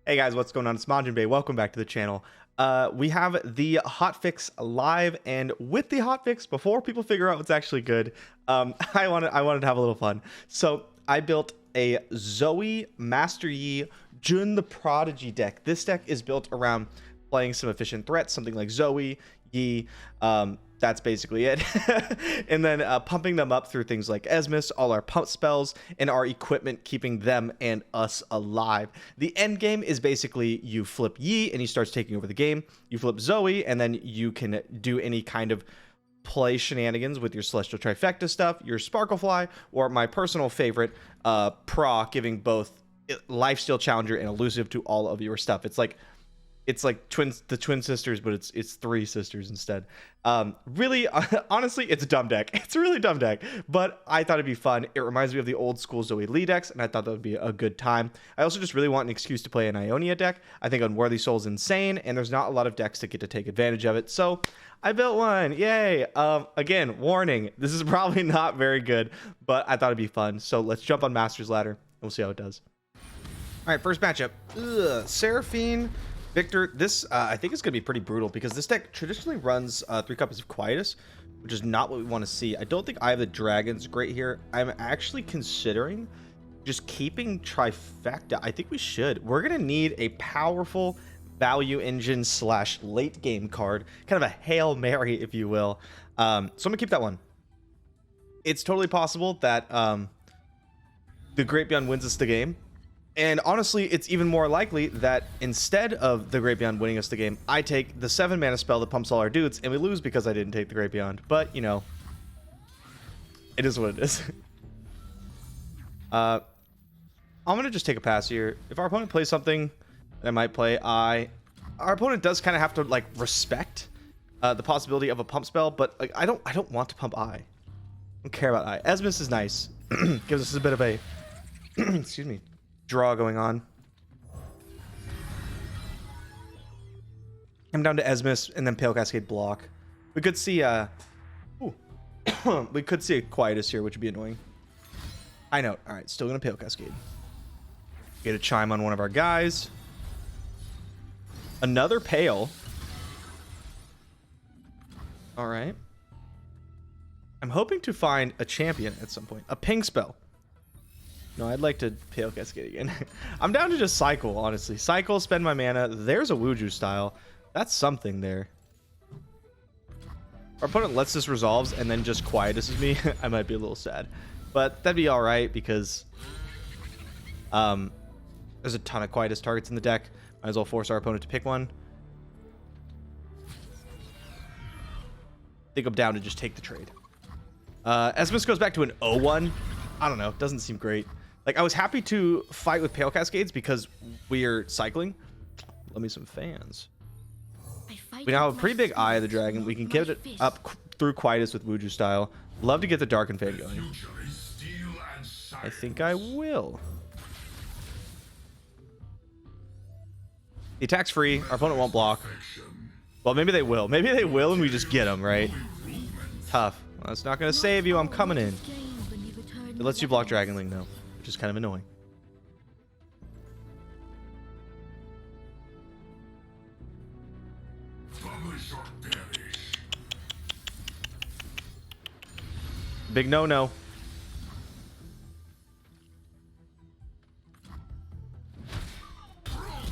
Hey guys, what's going on? It's MajiinBae. Welcome back to the channel. We have the hotfix live, and with the hotfix, before people figure out what's actually good, I wanted to have a little fun. So I built a Zoe, Master Yi, Jun the Prodigy deck. This deck is built around playing some efficient threats, something like Zoe, Yi. That's basically it. And then pumping them up through things like Esmus, all our pump spells, and our equipment, keeping them and us alive. The end game is basically you flip Yi and he starts taking over the game. You flip Zoe and then you can do any kind of play shenanigans with your Celestial Trifecta stuff, your Sparklefly, or my personal favorite, Proc, giving both Lifesteal Challenger and Elusive to all of your stuff. It's like the twin sisters, but it's three sisters instead. Really, honestly, it's a dumb deck. It's a really dumb deck, but I thought it'd be fun. It reminds me of the old school Zoe Lee decks, and I thought that would be a good time. I also just really want an excuse to play an Ionia deck. I think Unworthy Soul is insane, and there's not a lot of decks that get to take advantage of it, so I built one. Yay. Again, warning, this is probably not very good, but I thought it'd be fun. So let's jump on Master's Ladder, and we'll see how it does. All right, first matchup. Seraphine Victor. This I think is going to be pretty brutal because this deck traditionally runs 3 copies of Quietus, which is not what we want to see. I don't think I have the dragons great here. I'm actually considering just keeping Trifecta. I think we should. We're going to need a powerful value engine / late game card, kind of a Hail Mary, if you will. So I'm going to keep that one. It's totally possible that the Great Beyond wins us the game. And honestly, it's even more likely that instead of the Great Beyond winning us the game, I take the 7 mana spell that pumps all our dudes, and we lose because I didn't take the Great Beyond. But, you know, it is what it is. I'm going to just take a pass here. If our opponent plays something that I might play, our opponent does kind of have to, like, respect the possibility of a pump spell, but like I don't want to pump I don't care about I. Esmus is nice. Gives us a bit of a excuse me, draw going on. I'm down to Esmus and then Pale Cascade block. We could see we could see a Quietus here, which would be annoying. I know. All right, still gonna Pale Cascade. Get a Chime on one of our guys. Another Pale. All right. I'm hoping to find a champion at some point. A ping spell. No, I'd like to Pale Cascade again. I'm down to just cycle, honestly. Cycle, spend my mana. There's a Wuju style. That's something there. Our opponent lets this resolves and then just Quietuses me. I might be a little sad. But that'd be alright because there's a ton of Quietus targets in the deck. Might as well force our opponent to pick one. I think I'm down to just take the trade. Esmus goes back to an 0-1. I don't know. Doesn't seem great. Like, I was happy to fight with Pale Cascades because we're cycling. Let me some fans. We now have a pretty big Eye of the Dragon. We can get it up through Quietus with Wuju style. Love to get the Darken Fan going. I think I will. The attack's free. Our opponent won't block. Well, maybe they will. Maybe they will and we just get them, right? Tough. Well, it's not going to save you. I'm coming in. It lets you block Dragon Link, though, which is kind of annoying. Big no-no.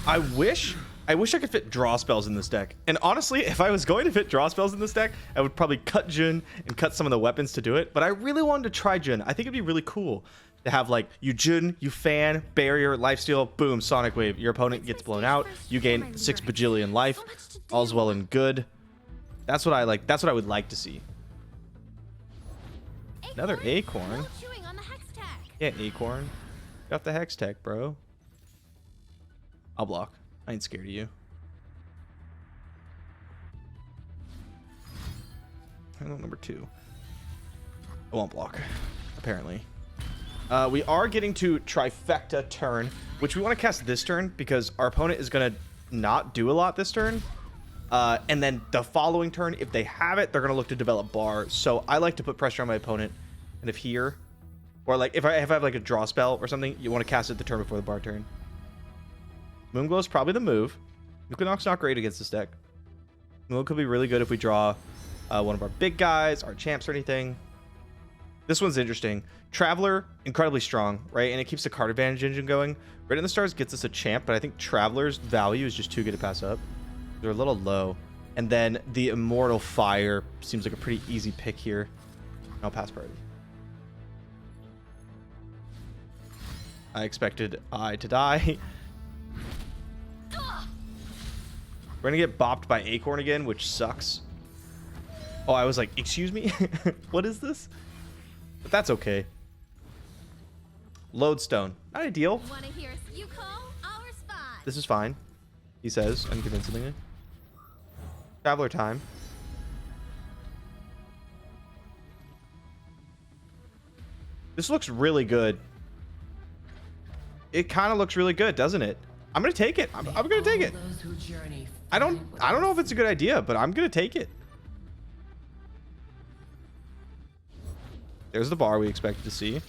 I wish I could fit draw spells in this deck. And honestly, if I was going to fit draw spells in this deck, I would probably cut Jun and cut some of the weapons to do it. But I really wanted to try Jun. I think it'd be really cool to have, like, you Jun, you fan, barrier, lifesteal, boom, Sonic Wave. Your opponent gets blown out. You gain 6 bajillion life. All's well and good. That's what I like. That's what I would like to see. Another Acorn. Yeah, Acorn. Got the Hex Tech, bro. I'll block. I ain't scared of you. Handle number 2. I won't block, apparently. We are getting to Trifecta turn, which we want to cast this turn because our opponent is going to not do a lot this turn. And then the following turn, if they have it, they're going to look to develop bar. So I like to put pressure on my opponent. And if here, or like if I have like a draw spell or something, you want to cast it the turn before the bar turn. Moonglow is probably the move. Equinox not great against this deck. Moonglow could be really good if we draw one of our big guys, our champs or anything. This one's interesting. Traveler, incredibly strong, right? And it keeps the card advantage engine going. Red in the Stars gets us a champ, but I think Traveler's value is just too good to pass up. They're a little low. And then the Immortal Fire seems like a pretty easy pick here. I'll pass priority. I expected I to die. We're gonna get bopped by Acorn again, which sucks. Oh, I was like, excuse me? What is this? But that's okay. Lodestone. Not ideal. Wanna hear us? You call our spot. This is fine, he says, unconvincingly. Traveler time. This looks really good. It kind of looks really good, doesn't it? I'm gonna take it. I'm gonna take it. I don't know if it's a good idea, but I'm gonna take it. There's the bar we expected to see.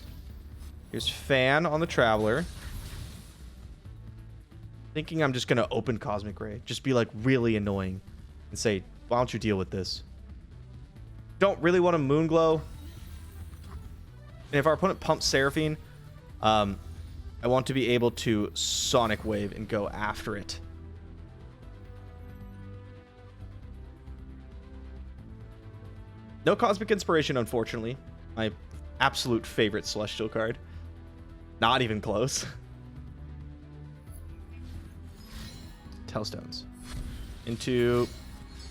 Here's Fan on the Traveler. Thinking I'm just gonna open Cosmic Ray. Just be like really annoying and say, why don't you deal with this? Don't really want a Moonglow. And if our opponent pumps Seraphine, I want to be able to Sonic Wave and go after it. No Cosmic Inspiration, unfortunately. My absolute favorite Celestial card. Not even close. Tellstones. Into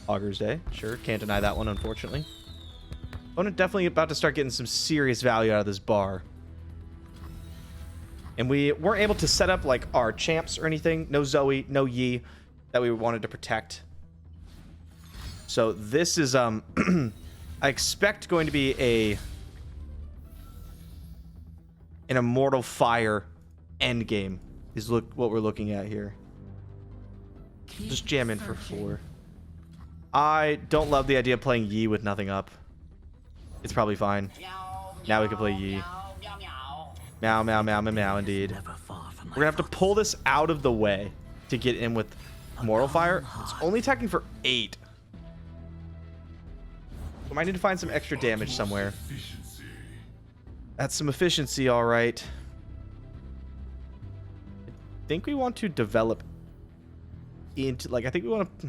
Augur's Day. Sure, can't deny that one, unfortunately. Opponent definitely about to start getting some serious value out of this bar. And we weren't able to set up like our champs or anything. No Zoe, no Yi that we wanted to protect. So this is I expect going to be an Immortal Fire endgame is what we're looking at here. Just jam in for 4. I don't love the idea of playing Yi with nothing up. It's probably fine. Now we can play Yi. Meow, meow, meow, meow, meow, indeed. We're gonna have to pull this out of the way to get in with Immortal Fire. It's only attacking for 8. We might need to find some extra damage somewhere. That's some efficiency, all right. I think we want to develop into, like, I think we want to...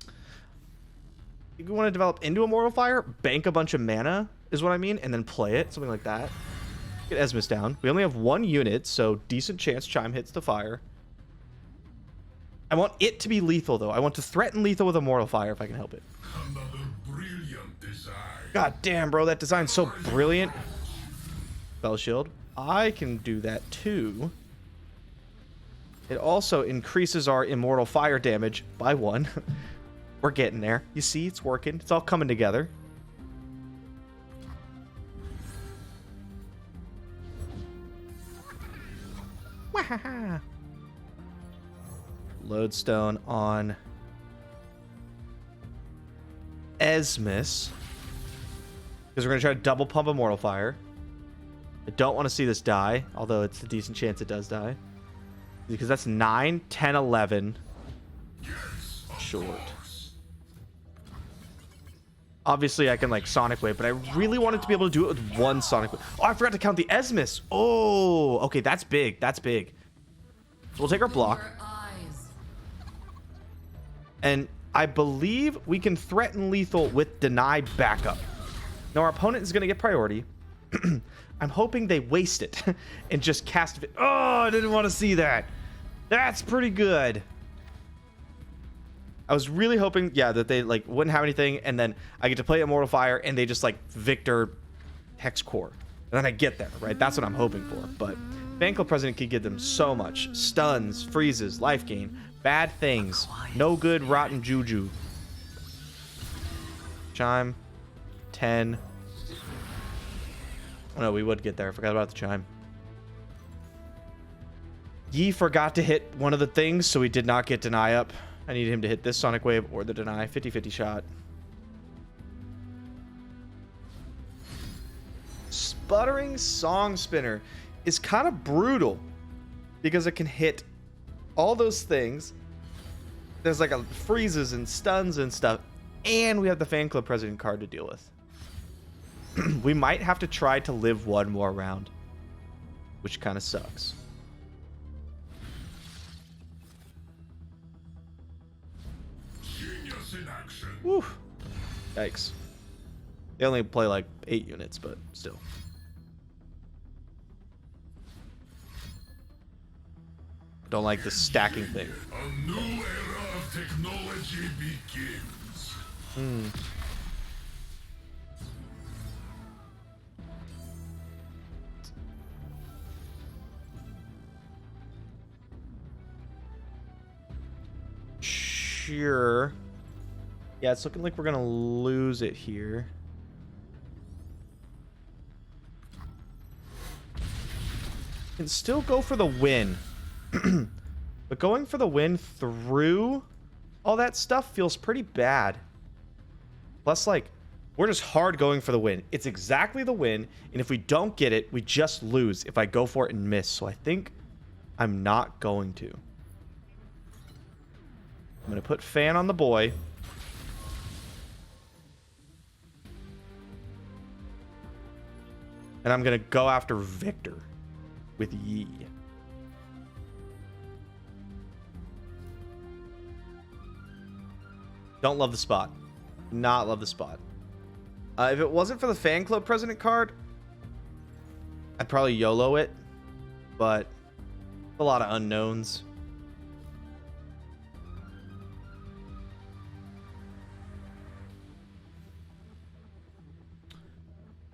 I think we want to develop into Immortal Fire, bank a bunch of mana, is what I mean, and then play it, something like that. Get Esmus down. We only have 1 unit, so decent chance Chime hits the fire. I want it to be lethal, though. I want to threaten lethal with Immortal Fire if I can help it. God damn, bro, that design's so brilliant. Spell Shield. I can do that, too. It also increases our Immortal Fire damage by 1. We're getting there. You see, it's working. It's all coming together. Wahaha. Lodestone on Esmus. Because we're going to try to double pump Immortal Fire. I don't want to see this die, although it's a decent chance it does die. Because that's 9, 10, 11. Short. Obviously, I can, like, Sonic Wave, but I really wanted to be able to do it with 1 Sonic Wave. Oh, I forgot to count the Esmus. Oh, okay, that's big. That's big. So we'll take our block. And I believe we can threaten lethal with deny backup. Now, our opponent is going to get priority. I'm hoping they waste it and just cast it. Oh, I didn't want to see that. That's pretty good. I was really hoping, yeah, that they like wouldn't have anything, and then I get to play Immortal Fire, and they just like Victor Hex Core, and then I get there, right? That's what I'm hoping for. But Fan Club President can give them so much: stuns, freezes, life gain, bad things, no good, rotten juju. Chime, 10. Oh no, we would get there. I forgot about the Chime. Yi forgot to hit one of the things, so he did not get deny up. I needed him to hit this Sonic Wave or the deny. 50-50 shot. Sputtering Song Spinner is kind of brutal because it can hit all those things. There's like a freezes and stuns and stuff. And we have the fan club president card to deal with. We might have to try to live one more round, which kind of sucks. Genius in action. Woo. Yikes. They only play like 8 units, but still. Don't like the stacking thing. A new era of technology begins. Sure. Yeah, it's looking like we're gonna lose it here. Can still go for the win. But going for the win through all that stuff feels pretty bad. Plus, like, we're just hard going for the win. It's exactly the win, and if we don't get it, we just lose if I go for it and miss. So I think I'm not going to. I'm going to put Fan on the boy. And I'm going to go after Victor with Yi. Don't love the spot. Not love the spot. If it wasn't for the fan club president card, I'd probably YOLO it. But a lot of unknowns.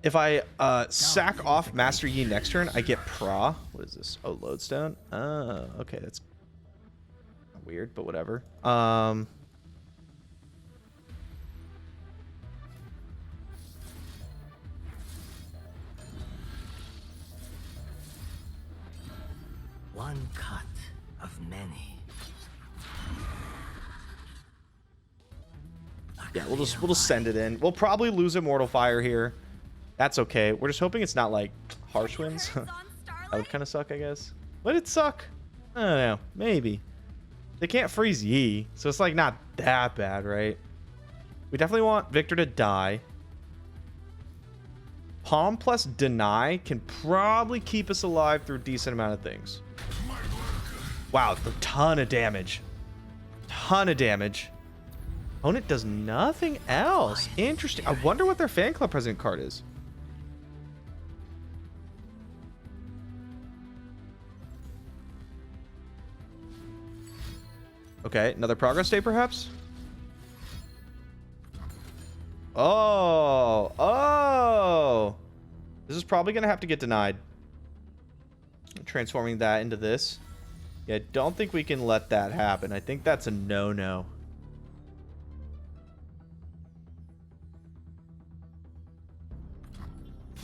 If I sack off Master Yi next turn, I get Pra. What is this? Oh, Lodestone. Oh, okay, that's weird, but whatever. One cut of many. Yeah, we'll just send it in. We'll probably lose Immortal Fire here. That's okay. We're just hoping it's not like harsh winds. That would kind of suck, I guess. Would it suck? I don't know. Maybe. They can't freeze Yi, so it's like not that bad, right? We definitely want Victor to die. Palm plus Deny can probably keep us alive through a decent amount of things. Wow, a ton of damage. Ton of damage. Opponent does nothing else. Interesting. I wonder what their fan club president card is. Okay, another progress day perhaps? Oh! This is probably going to have to get denied. Transforming that into this. Yeah, I don't think we can let that happen. I think that's a no-no.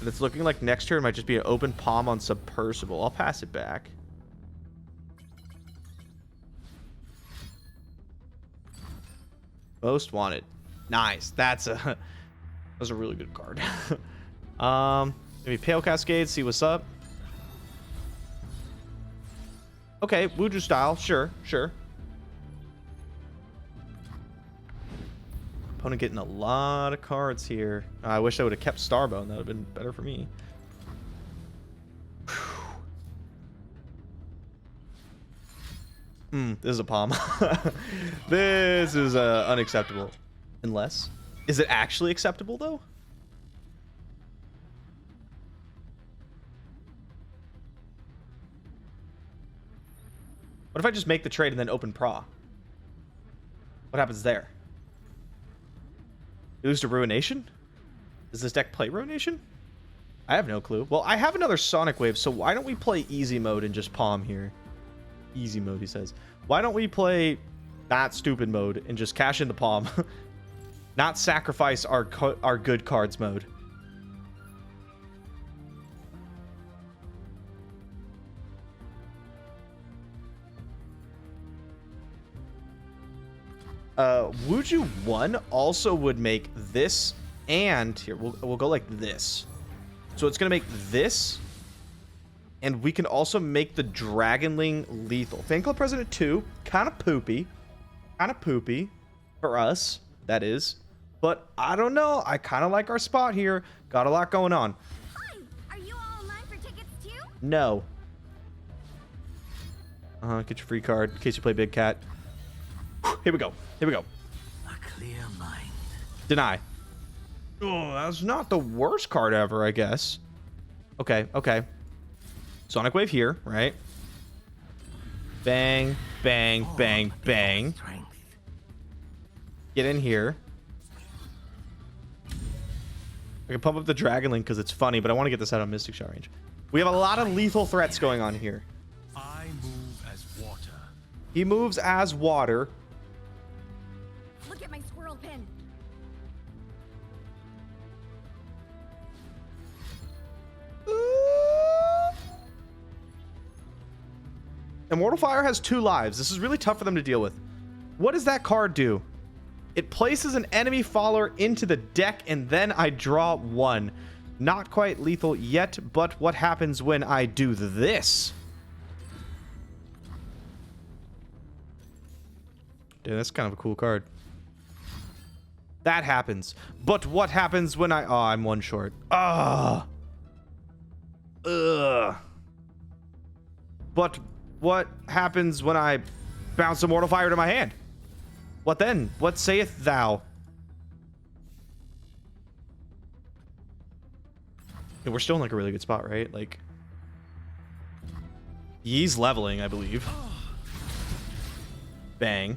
And it's looking like next turn might just be an open palm on Submersible. I'll pass it back. Most wanted. Nice. That was a really good card. Maybe Pale Cascade, see what's up. Okay, Wuju style. Sure. Opponent getting a lot of cards here. I wish I would have kept Starbone. That would have been better for me. This is a palm. This is unacceptable. Unless... Is it actually acceptable, though? What if I just make the trade and then open Pra? What happens there? You lose to Ruination? Does this deck play Ruination? I have no clue. Well, I have another Sonic Wave, so why don't we play easy mode and just palm here? Easy mode, he says. Why don't we play not stupid mode and just cash in the palm? Not sacrifice our good cards mode. Wuju 1 also would make this, and here we'll go like this. So it's gonna make this And we can also make the Dragonling lethal. Fan Club President 2, kind of poopy. Kind of poopy for us, that is. But I don't know. I kind of like our spot here. Got a lot going on. Hi, are you all online for tickets too? No. Get your free card in case you play Big Cat. Here we go. Here we go. A clear mind. Deny. Oh, that's not the worst card ever, I guess. Okay, okay. Sonic Wave here, right? Bang, bang, bang, bang. Strength. Get in here. I can pump up the Dragonling because it's funny, but I want to get this out of Mystic Shot range. We have a lot of lethal threats going on here. I move as water. He moves as water. Look at my squirrel pin. Immortal Fire has 2 lives. This is really tough for them to deal with. What does that card do? It places an enemy follower into the deck, and then I draw 1. Not quite lethal yet, but what happens when I do this? Dude, that's kind of a cool card. That happens. But what happens when I... Oh, I'm 1 short. Ugh. Ugh. But what happens when I bounce Immortal Fire to my hand? What then? What saith thou? Yeah, we're still in like a really good spot, right? Like, Yee's leveling, I believe. Bang.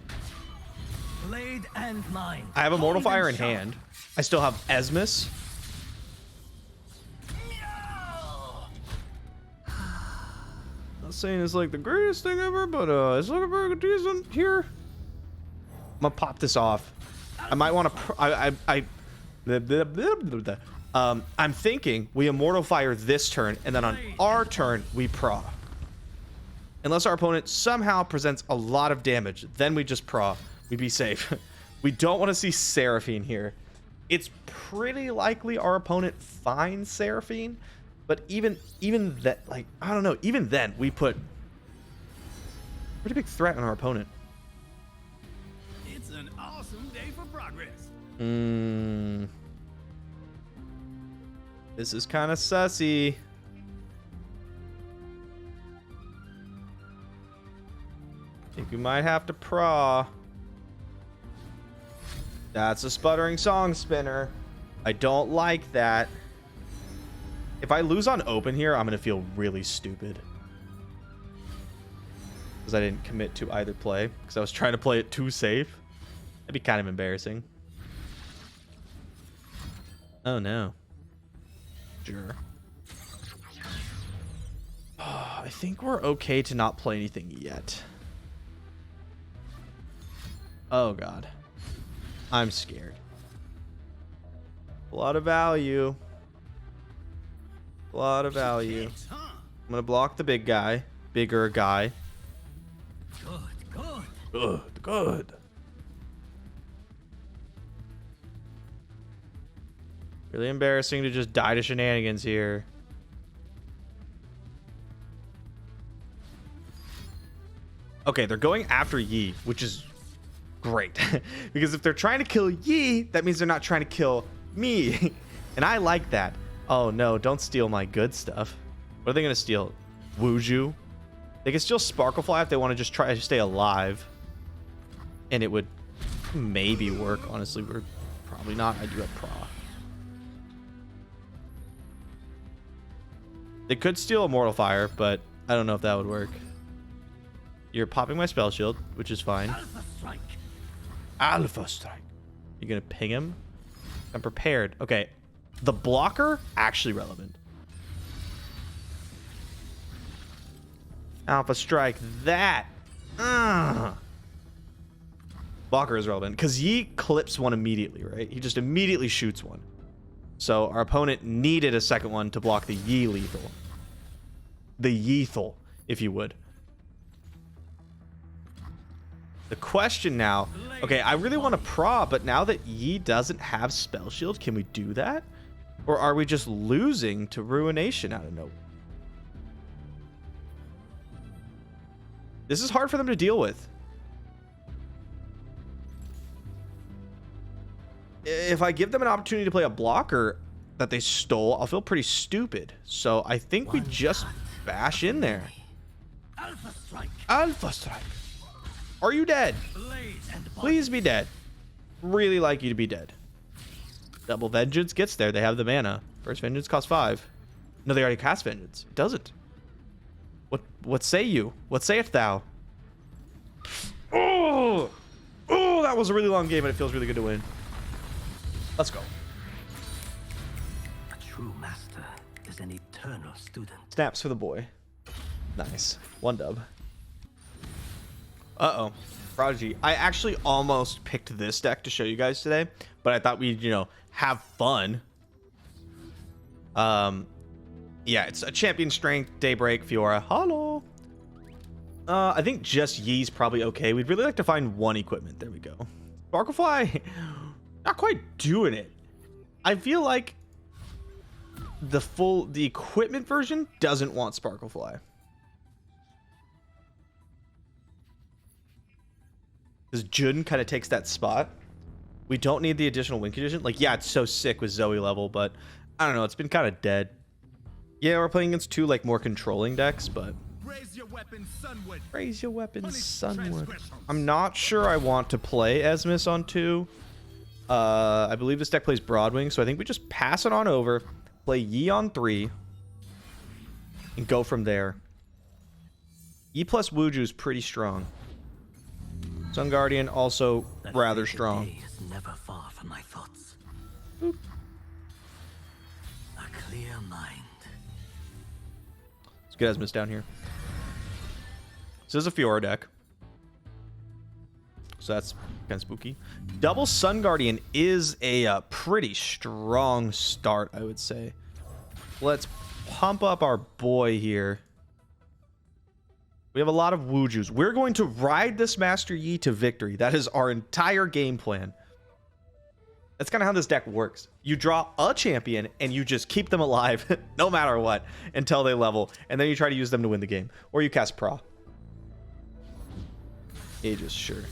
Blade and mind. I have Immortal Point Fire in and shot. hand. I still have Esmus. Not saying it's like the greatest thing ever, but it's looking very decent here. I'm gonna pop this off. I might want to. I'm thinking we Immortal Fire this turn, and then on our turn we Pra. Unless our opponent somehow presents a lot of damage, then we just Pra. We be safe. We don't want to see Seraphine here. It's pretty likely our opponent finds Seraphine, but even that, like, I don't know. Even then, we put pretty big threat on our opponent. It's an awesome day for progress. This is kind of sussy. I think we might have to Pra. That's a Sputtering Song Spinner. I don't like that. If I lose on open here, I'm going to feel really stupid. Because I didn't commit to either play. Because I was trying to play it too safe. That'd be kind of embarrassing. Oh no. Sure. I think we're okay to not play anything yet. Oh god. I'm scared. A lot of value. A lot of value. I'm gonna block the big guy. Bigger guy. Good. Good. Really embarrassing to just die to shenanigans here. Okay, they're going after Yi, which is great. Because if they're trying to kill Yi, that means they're not trying to kill me. And I like that. Oh no, don't steal my good stuff. What are they going to steal? Wuju? They can steal Sparklefly if they want to just try to stay alive. And it would maybe work. Honestly, we're probably not. I do have Pra. They could steal Immortal Fire, but I don't know if that would work. You're popping my Spell Shield, which is fine. Alpha strike. Alpha Strike. You're going to ping him? I'm prepared. Okay. The blocker, actually relevant. Alpha Strike that. Blocker is relevant because Yi clips one immediately, right? He just immediately shoots one. So our opponent needed a second one to block the Yi lethal. The Yeethal, if you would. The question now... Okay, I really want to Pra, but now that Yi doesn't have Spell Shield, can we do that? Or are we just losing to Ruination out of nowhere? This is hard for them to deal with. If I give them an opportunity to play a blocker that they stole, I'll feel pretty stupid. So I think we just bash in there. Alpha strike. Alpha strike. Are you dead? Blade and Please be dead. Really like you to be dead. Double Vengeance gets there. They have the mana. First Vengeance costs 5. No, they already cast Vengeance. It doesn't. What say you? What sayest thou? Oh! Oh, that was a really long game, and it feels really good to win. Let's go. A true master is an eternal student. Snaps for the boy. Nice. 1 dub. Uh-oh. Prodigy. I actually almost picked this deck to show you guys today, but I thought we'd, you know, have fun. Yeah, it's a champion strength, Daybreak, Fiora. Hello. I think just Yee's probably okay. We'd really like to find 1 equipment. There we go. Sparklefly, not quite doing it. I feel like the equipment version doesn't want Sparklefly. Because Jun kind of takes that spot. We don't need the additional win condition. Like, yeah, it's so sick with Zoe level, but I don't know. It's been kind of dead. Yeah, we're playing against 2 like more controlling decks, but Raise your weapons sunward. raise your weapons Punish sunward. transgressions. I'm not sure I want to play Esmus on 2. I believe this deck plays Broadwing, so I think we just pass it on over, play Yi on 3, and go from there. Yi plus Wuju is pretty strong. Sun Guardian also That rather fated strong. day is never far from my thoughts. Boop. A clear mind. Let's get Esmus down here. This is a Fiora deck, so that's kind of spooky. Double Sun Guardian is a pretty strong start, I would say. Let's pump up our boy here. We have a lot of Wujus. We're going to ride this Master Yi to victory. That is our entire game plan. That's kind of how this deck works. You draw a champion and you just keep them alive no matter what until they level, and then you try to use them to win the game. Or you cast Pra. Aegis, sure.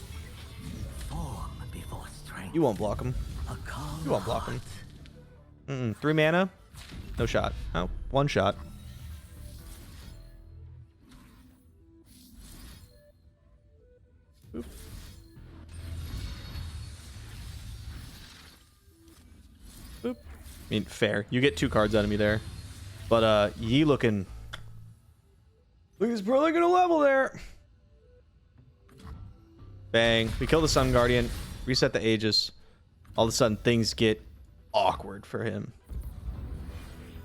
Form before strength. You won't block him. A calm You won't block him. heart. 3 mana? No shot. Oh, 1 shot. Boop. Boop. I mean, fair. You get 2 cards out of me there. But Yi looking... Look, he's probably gonna level there. Bang. We kill the Sun Guardian. Reset the Aegis. All of a sudden, things get awkward for him.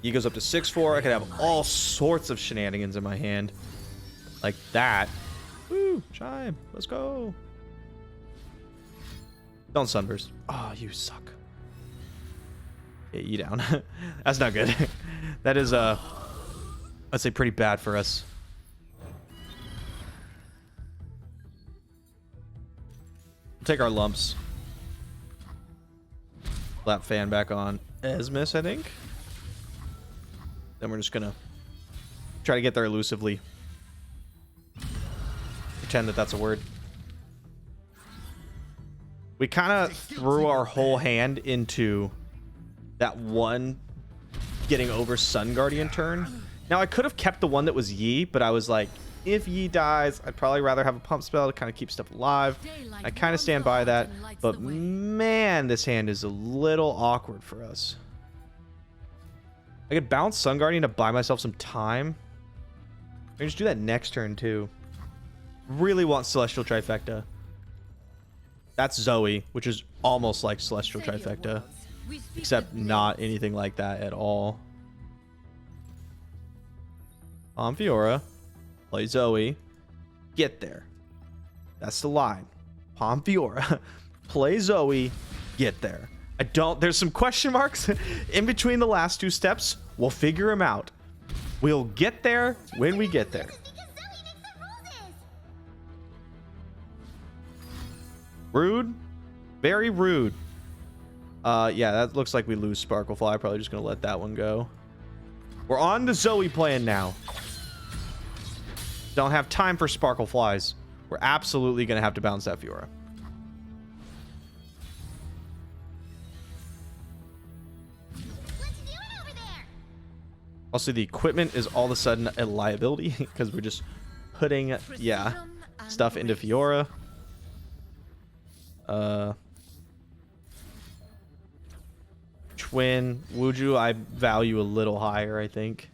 He goes up to 6-4. I could have all sorts of shenanigans in my hand. Like that. Woo! Chime. Let's go. Don't Sunburst. Oh, you suck. Yeah, you down. That's not good. That is, I'd say pretty bad for us. We'll take our lumps. Lap fan back on Esmus, I think. Then we're just gonna try to get there elusively. Pretend that that's a word. We kind of threw our whole hand into that one getting over Sun Guardian turn. Now, I could have kept the one that was Yi, but I was like, if Yi dies, I'd probably rather have a pump spell to kind of keep stuff alive. I kind of stand by that, but man, this hand is a little awkward for us. I could bounce Sun Guardian to buy myself some time. I can just do that next turn, too. Really want Celestial Trifecta. That's Zoe, which is almost like Celestial Trifecta, except not anything like that at all. On Fiora, play Zoe, get there. That's the line. Palm Fiora, play Zoe, get there. There's some question marks in between the last 2 steps. We'll figure them out. We'll get there when we get there. Rude. Very rude. Yeah, that looks like we lose Sparklefly. Probably just gonna let that one go. We're on the Zoe plan now. Don't have time for sparkle flies. We're absolutely going to have to bounce that Fiora. Let's do it over there. Also, the equipment is all of a sudden a liability because we're just putting, yeah, stuff into Fiora. Twin Wuju I value a little higher, I think.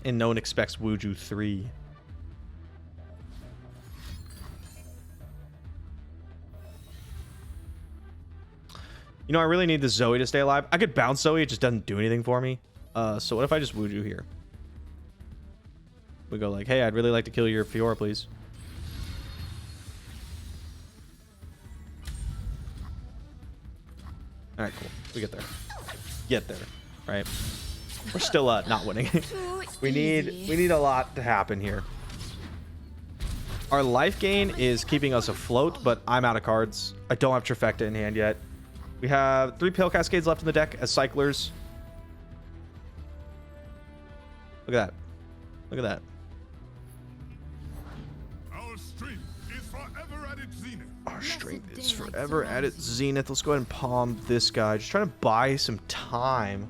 And no one expects Wuju 3. You know, I really need this Zoe to stay alive. I could bounce Zoe, it just doesn't do anything for me. So what if I just Wuju here? We go like, hey, I'd really like to kill your Fiora, please. All right, cool. We get there. Get there, right? We're still not winning. we need a lot to happen here. Our life gain is keeping us afloat, but I'm out of cards. I don't have Trifecta in hand yet. We have 3 Pale Cascades left in the deck as cyclers. Look at that. Look at that. Our strength is forever at its zenith. Our strength is forever at its zenith. Let's go ahead and palm this guy. Just trying to buy some time.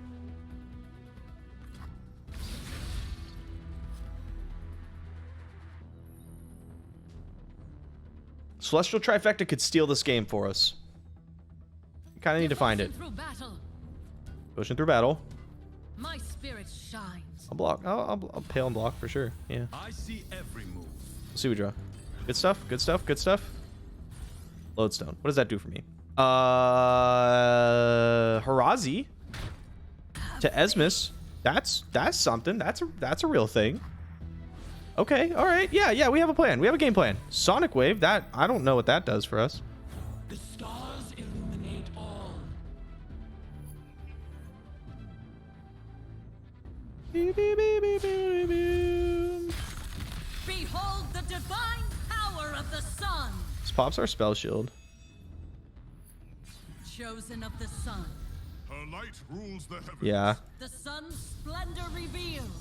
Celestial Trifecta could steal this game for us. We kind of need to find it. Pushing through battle. My spirit shines. I'll block. I'll pale and block for sure. Yeah. I see every move. Let's see what we draw. Good stuff. Good stuff. Good stuff. Lodestone. What does that do for me? Harazi to Esmus. That's something. That's a real thing. Okay. All right. Yeah. We have a plan. We have a game plan. Sonic Wave. That I don't know what that does for us. The stars illuminate all. Behold the divine power of the sun. This pops our spell shield. Chosen of the sun. Her light rules the heavens. Yeah. The sun's splendor revealed.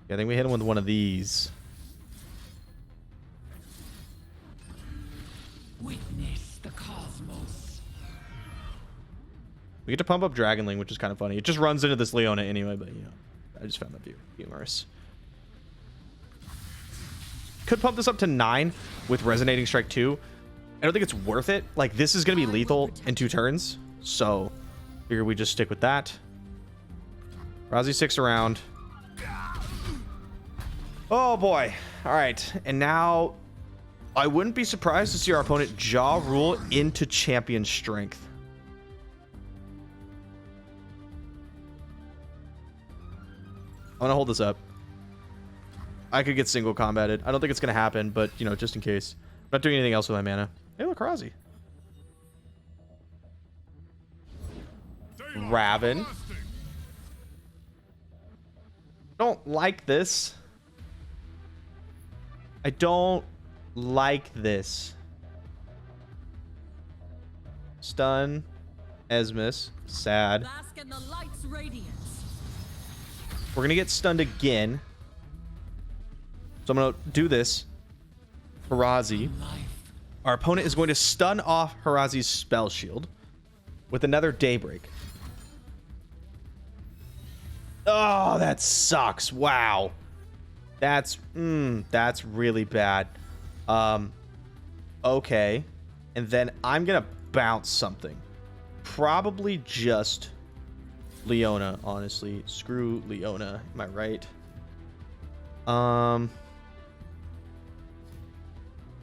I think we hit him with one of these. Witness the cosmos. We get to pump up Dragonling, which is kind of funny. It just runs into this Leona anyway, but you know, I just found that humorous. Could pump this up to 9 with Resonating Strike 2. I don't think it's worth it. Like, this is going to be lethal in 2 turns. So, figure we just stick with that. Razi 6 around. Oh, boy. All right. And now, I wouldn't be surprised to see our opponent Jaw Rule into Champion Strength. I'm going to hold this up. I could get single combated. I don't think it's going to happen, but, you know, just in case. I'm not doing anything else with my mana. Hey, look, Harazi. Raven. Don't like this. I don't like this. Stun. Esmus. Sad. Bask in the light's radiance. We're going to get stunned again. So I'm going to do this. Harazi. Our opponent is going to stun off Harazi's spell shield with another Daybreak. Oh, that sucks. Wow. That's really bad. Okay. And then I'm going to bounce something. Probably just Leona, honestly. Screw Leona. Am I right?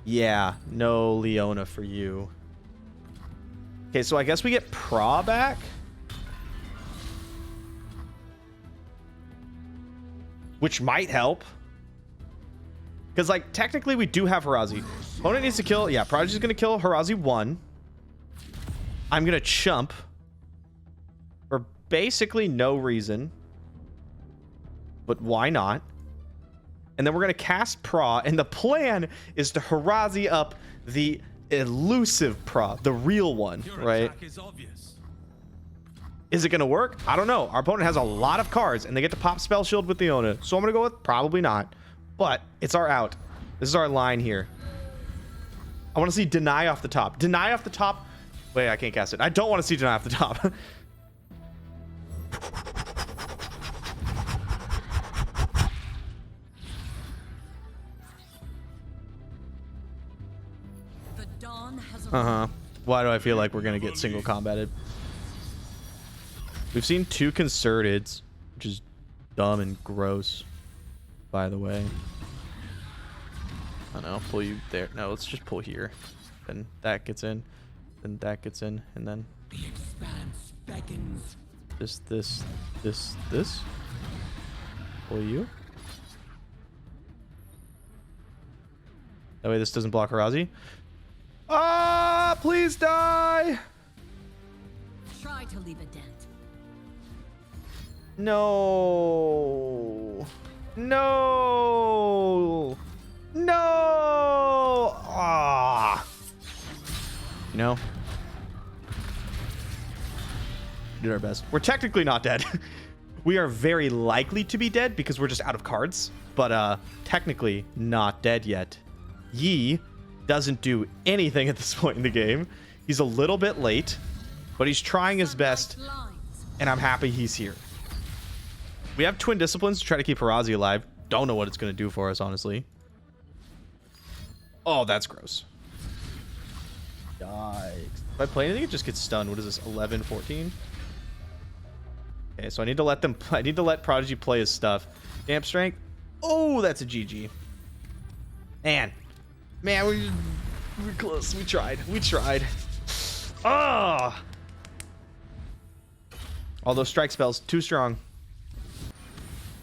Yeah, no Leona for you. Okay, so I guess we get Pra back. Which might help. Because, like, technically we do have Harazi. Opponent needs to kill... Yeah, Prodigy's going to kill Harazi 1. I'm going to chump. For basically no reason. But why not? And then we're going to cast Pra. And the plan is to Harazi up the elusive Pra. The real one, Your right? attack is obvious. Is it going to work? I don't know. Our opponent has a lot of cards, and they get to pop Spell Shield with Ionia. So I'm going to go with probably not. But it's our out. This is our line here. I want to see Deny off the top. Deny off the top. Wait, I can't cast it. I don't want to see Deny off the top. The dawn has Why do I feel like we're going to get single combated? We've seen 2 concerteds, which is dumb and gross, by the way. I don't know, pull you there. No, let's just pull here. Then that gets in. Then that gets in. And then The expanse beckons. this. Pull you. That way this doesn't block Harazi. Ah, please die! try to leave a dent. No. No. No. Ah. You know, we did our best. We're technically not dead. We are very likely to be dead because we're just out of cards, but technically not dead yet. Yi doesn't do anything at this point in the game. He's a little bit late, but he's trying his best, and I'm happy he's here. We have Twin Disciplines to try to keep Harazi alive. Don't know what it's going to do for us, honestly. Oh, that's gross. Yikes. If I play anything, it just gets stunned. What is this, 11, 14? Okay, so I need to let them... I need to let Prodigy play his stuff. Damp Strength. Oh, that's a GG. Man, we're close. We tried. Ah! All those strike spells, too strong.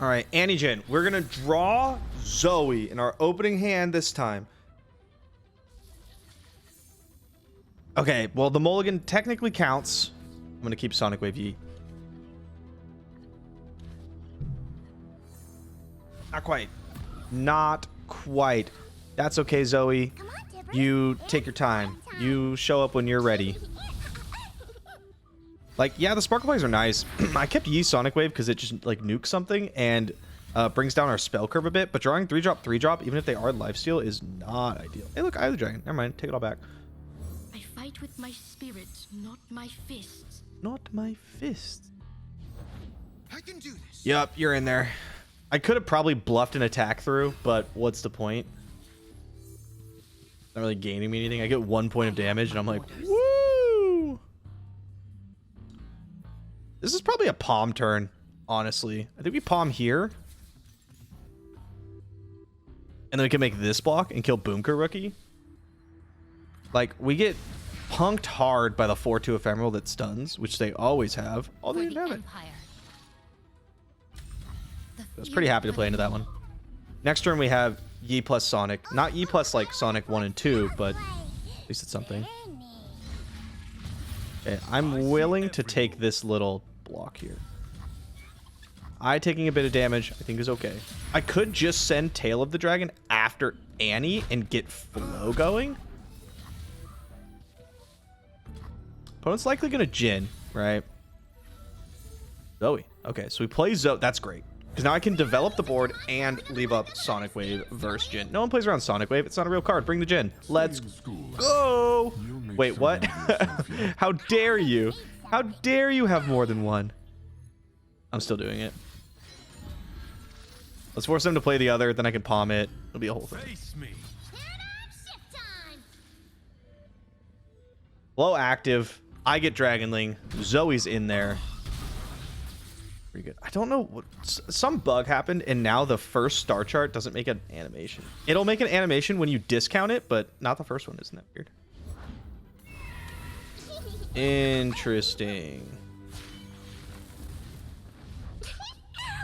All right, Anijin. We're going to draw Zoe in our opening hand this time. Okay, well, the mulligan technically counts. I'm going to keep Sonic Wave Yi. Not quite. Not quite. That's okay, Zoe. Come on, Dipper. You take your time. You show up when you're ready. Like, yeah, the sparkle plays are nice. I kept Yi Sonic Wave because it just, like, nukes something and brings down our spell curve a bit. But drawing 3-drop, 3-drop, even if they are lifesteal, is not ideal. Hey, look, Eye of the Dragon. Never mind. Take it all back. I fight with my spirit, not my fists. Not my fist. I can do this. Yup, you're in there. I could have probably bluffed an attack through, but what's the point? Not really gaining me anything. I get 1 point of damage, and I'm like, woo! This is probably a palm turn, honestly. I think we palm here. And then we can make this block and kill Boomker Rookie. Like, we get punked hard by the 4-2 ephemeral that stuns, which they always have. Oh, they For didn't the have it. Empire. I was pretty happy to play into that one. Next turn we have Yi plus Sonic. Not Yi plus like Sonic 1 and 2, but at least it's something. Okay, I'm willing to take this little block here. Taking a bit of damage, I think is okay. I could just send Tail of the Dragon after Annie and get flow going. Opponent's likely gonna Jin, right? Zoe. Okay, so we play Zoe. That's great. Because now I can develop the board and leave up Sonic Wave versus Jin. No one plays around Sonic Wave. It's not a real card. Bring the Jin. Let's go. Wait, what? How dare you? How dare you have more than one? I'm still doing it. Let's force them to play the other. Then I can palm it. It'll be a whole thing. Face me. Paradigm shift time. Low active. I get Dragonling. Zoe's in there. Pretty good. I don't know what some bug happened, and now the first star chart doesn't make an animation. It'll make an animation when you discount it, but not the first one. Isn't that weird? Interesting.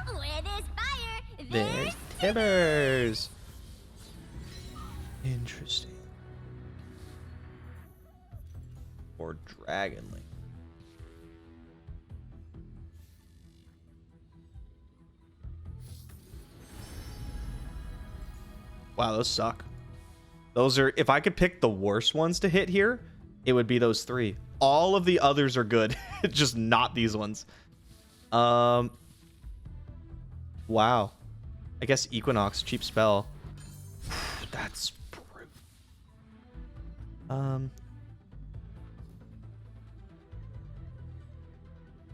Where there's fire, There's Tibbers. Interesting. Or Dragonling. Wow, those suck. Those are, if I could pick the worst ones to hit here, it would be those three. all of the others are good. Just not these ones. Wow. I guess Equinox, cheap spell. That's brutal. I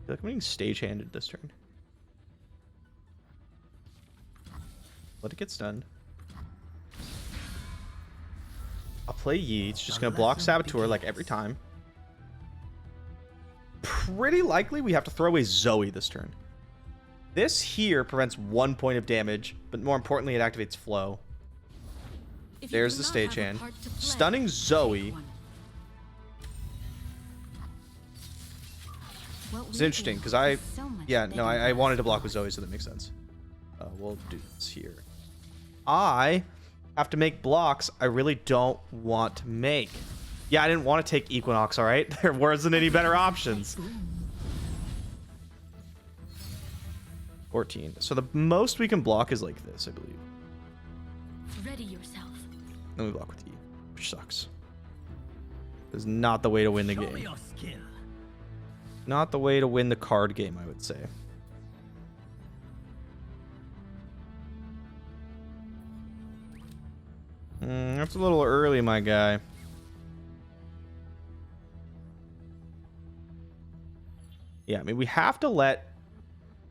feel like I'm getting stage-handed this turn. Let it get stunned. I'll play Yi. It's just going to block Saboteur like every time. Pretty likely we have to throw away Zoe this turn. This here prevents 1 point of damage, but more importantly, it activates Flow. There's the stagehand. Stunning Zoe. It's interesting because I wanted to block with Zoe, so that makes sense. We'll do this here. I have to make blocks I really don't want to make. Yeah, I didn't want to take Equinox, all right? There wasn't any better options. 14. So the most we can block is like this, I believe. Ready yourself. Then we block with E, which sucks. It's not the way to win the game. Not the way to win the card game, I would say. That's a little early, my guy. Yeah, I mean, we have to let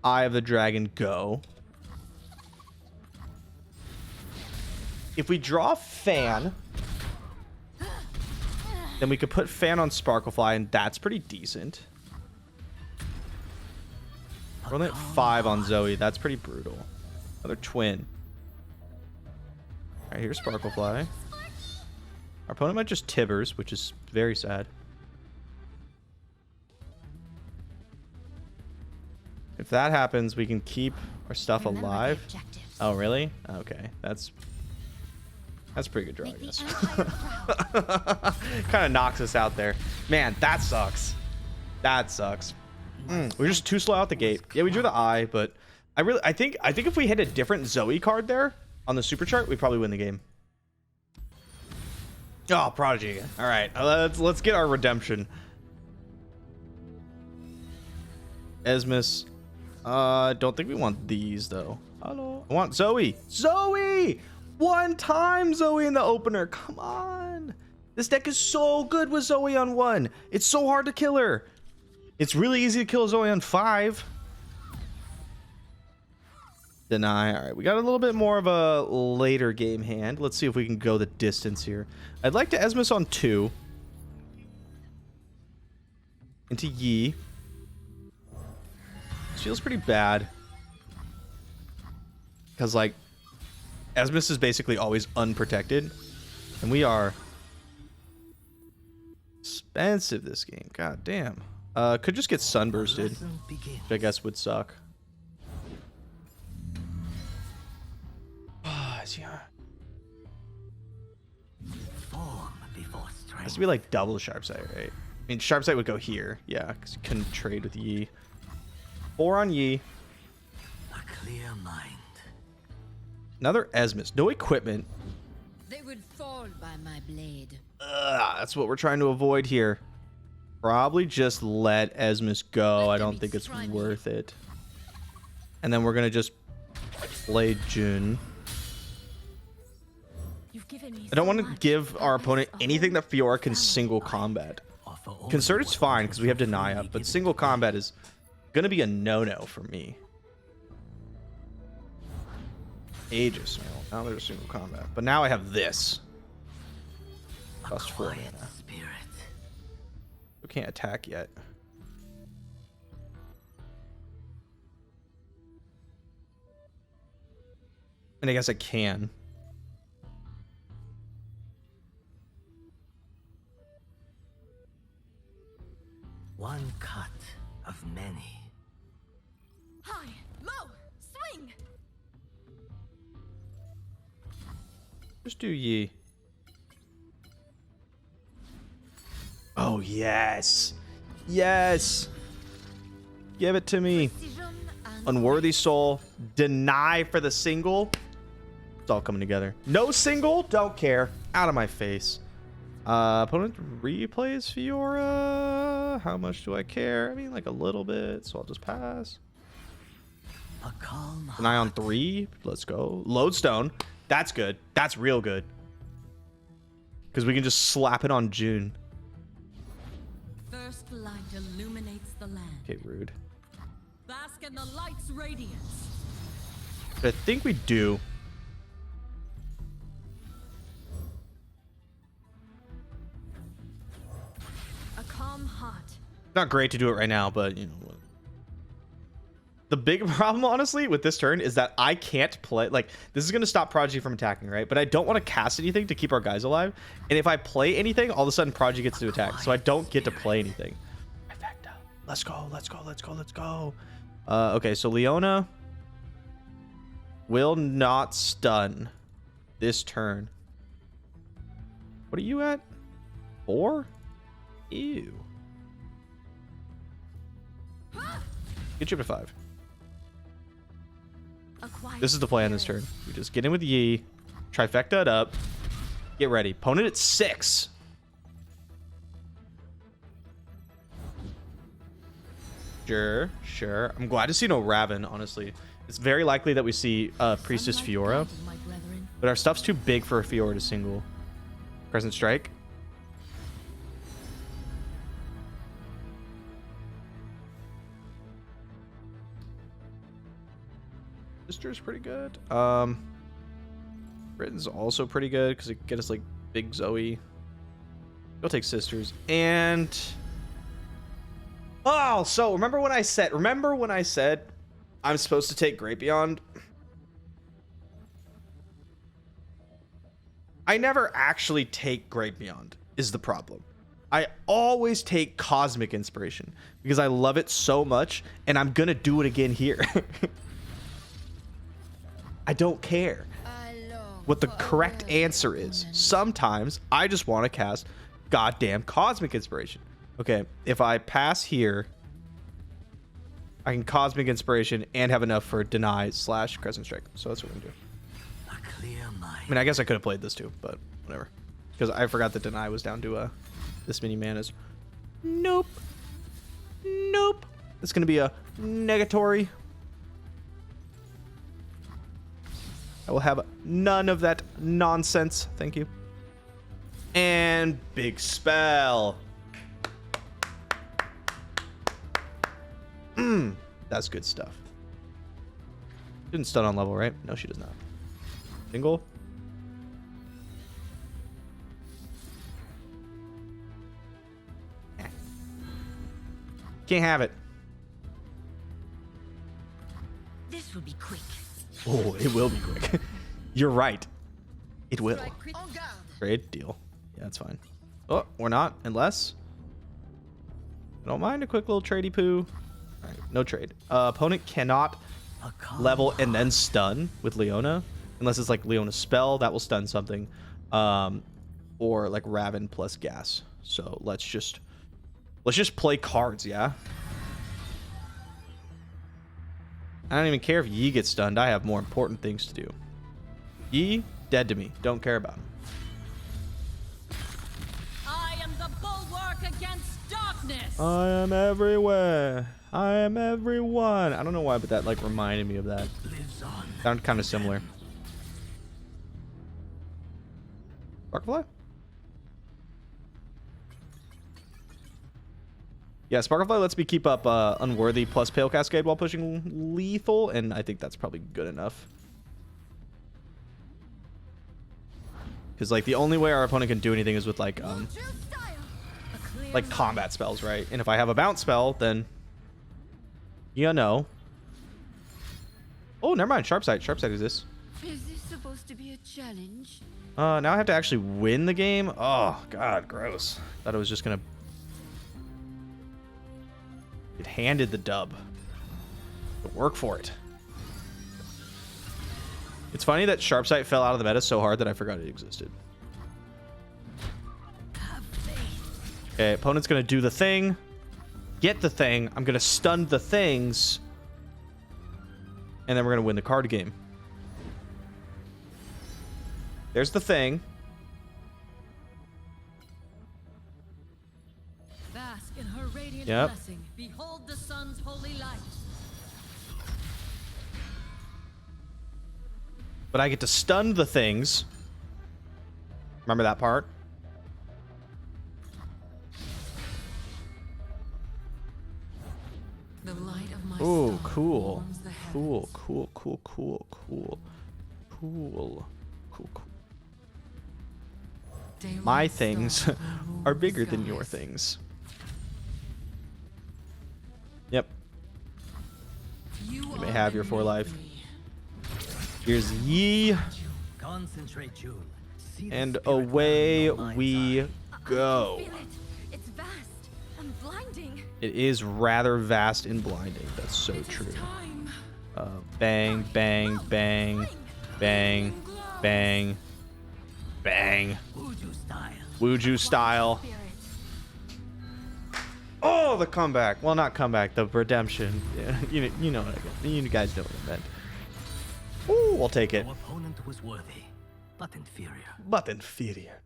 Eye of the Dragon go. If we draw Fan, then we could put Fan on Sparklefly, and that's pretty decent. We're only at 5 on Zoe. That's pretty brutal. Another twin. Alright, here's Sparklefly. Our opponent might just Tibbers, which is very sad. If that happens, we can keep our stuff alive. Oh, really? Okay, that's a pretty good draw, I guess. Kind of knocks us out there. Man, that sucks. That sucks. We're just too slow out the gate. Yeah, we drew the eye, but I think if we hit a different Zoe card there on the super chart, we probably win the game. Oh, Prodigy again. All right, let's get our redemption. Esmus. Don't think we want these though. Hello. I want Zoe. Zoe! One time Zoe in the opener. Come on. This deck is so good with Zoe on 1. It's so hard to kill her. It's really easy to kill Zoe on 5. Deny. All right, we got a little bit more of a later game hand. Let's see if we can go the distance here. I'd like to Esmus on 2. Into Yi. This feels pretty bad. Because, like, Esmus is basically always unprotected. And we are expensive this game. God damn. Could just get sunbursted, which I guess would suck. Has to be like double the sharp sight, right? I mean, sharp sight would go here. Yeah, because you couldn't trade with Yi. 4 on Yi. A clear mind. Another Esmus. No equipment. They would fall by my blade. That's what we're trying to avoid here. Probably just let Esmus go. I don't think it's worth it. And then we're going to just play June. I don't want to give our opponent anything that Fiora can single combat. Concerted's fine because we have Deny Up, but single combat is going to be a no-no for me. Aegis. Well, now there's single combat. But now I have this. Plus 4 mana. We can't attack yet. And I guess I can. One cut of many. High, low, swing. Just do Yi. Oh, yes. Yes. Give it to me. Unworthy Soul. Deny for the single. It's all coming together. No single? Don't care. Out of my face. Opponent replays Fiora. How much do I care? I mean, like a little bit, so I'll just pass. A calm An eye on 3. Let's go. Lodestone. That's good. That's real good. Because we can just slap it on June. First light illuminates the land. Okay, rude. Bask in the light's radiance. But I think we do. A calm heart. Not great to do it right now, but you know. The big problem, honestly, with this turn is that I can't play. Like, this is going to stop Prodigy from attacking, right? But I don't want to cast anything to keep our guys alive. And if I play anything, all of a sudden Prodigy gets to attack. So I don't get to play anything. Trifecta. Let's go, let's go, let's go, let's go. Okay, so Leona will not stun this turn. What are you at? 4? Ew. Get you up to 5. This is the play on this turn. We just get in with Yi, trifecta it up, get ready. Opponent at 6. Sure, sure. I'm glad to see no Raven, honestly. It's very likely that we see Priestess Fiora, but our stuff's too big for a Fiora to single. Crescent Strike. Sister's pretty good. Britain's also pretty good because it get us like big Zoe. Go take Sisters. And oh, so remember when I said I'm supposed to take Great Beyond? I never actually take Great Beyond is the problem. I always take Cosmic Inspiration because I love it so much, and I'm gonna do it again here. I don't care what the correct answer is. Sometimes I just want to cast goddamn Cosmic Inspiration. Okay, if I pass here, I can Cosmic Inspiration and have enough for Deny / Crescent Strike. So that's what we're gonna do. A clear mind. I mean, I guess I could have played this too, but whatever. Because I forgot that Deny was down to this many manas. Nope. Nope. It's gonna be a negatory. I will have none of that nonsense. Thank you. And big spell. That's good stuff. Didn't stun on level, right? No, she does not. Single. Can't have it. This will be quick. Oh, it will be quick. You're right. It will. Great deal. Yeah, that's fine. Oh, or not, unless. I don't mind a quick little tradey poo. All right, no trade. Opponent cannot level and then stun with Leona, unless it's like Leona's spell that will stun something, or like Raven plus gas. So let's just play cards, yeah. I don't even care if Yi gets stunned. I have more important things to do. Yi, dead to me. Don't care about him. I am the bulwark against darkness. I am everywhere. I am everyone. I don't know why, but that like reminded me of that. Lives on. Sounded kind of similar. Sparkfly? Yeah, Sparkfly lets me keep up Unworthy plus Pale Cascade while pushing Lethal, and I think that's probably good enough. Because like the only way our opponent can do anything is with like combat spells, right? And if I have a bounce spell, then you know. Oh, never mind. Sharpsight. Sharpsight exists. Is this supposed to be a challenge? Now I have to actually win the game. Oh God, gross. Thought it was just gonna. It handed the dub. But work for it. It's funny that Sharpsight fell out of the meta so hard that I forgot it existed. Okay, opponent's gonna do the thing. Get the thing. I'm gonna stun the things. And then we're gonna win the card game. There's the thing. radiant Yep. blessing. Behold the sun's holy light. But I get to stun the things. Remember that part? The light of my Ooh, star cool. warms the Cool, heavens. cool, cool, cool, cool. Cool. Cool, cool. Daylight My stars things will rule are the bigger than your skies. things. Yep. You You may are have your 4 life. innately Here's Yi, Concentrate, Jewel. See the and spirit where away your mind's we eye. go. I can feel it. It's vast and blinding. It is rather vast and blinding. That's so true. time. Bang, bang, bang, bang, bang, bang. Voodoo style. Wuju style. Spirit. Oh, the comeback. Well, not comeback, the redemption. Yeah, you know what I mean. You guys know what I meant. Ooh, we'll take it. Your opponent was worthy, but inferior. But inferior.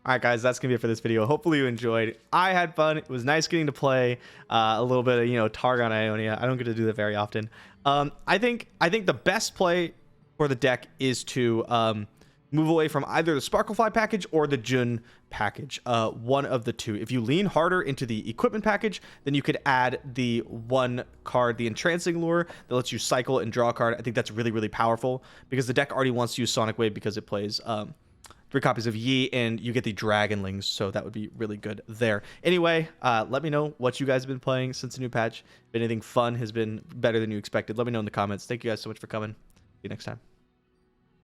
All right, guys, that's gonna be it for this video. Hopefully you enjoyed. I had fun. It was nice getting to play a little bit of Targon Ionia. I don't get to do that very often. I think the best play for the deck is to move away from either the Sparklefly package or the Jun package. One of the two. If you lean harder into the equipment package, then you could add the one card, the Entrancing Lure, that lets you cycle and draw a card. I think that's really, really powerful because the deck already wants to use Sonic Wave because it plays 3 copies of Yi, and you get the Dragonlings, so that would be really good there. Anyway, let me know what you guys have been playing since the new patch. If anything fun has been better than you expected, let me know in the comments. Thank you guys so much for coming. See you next time.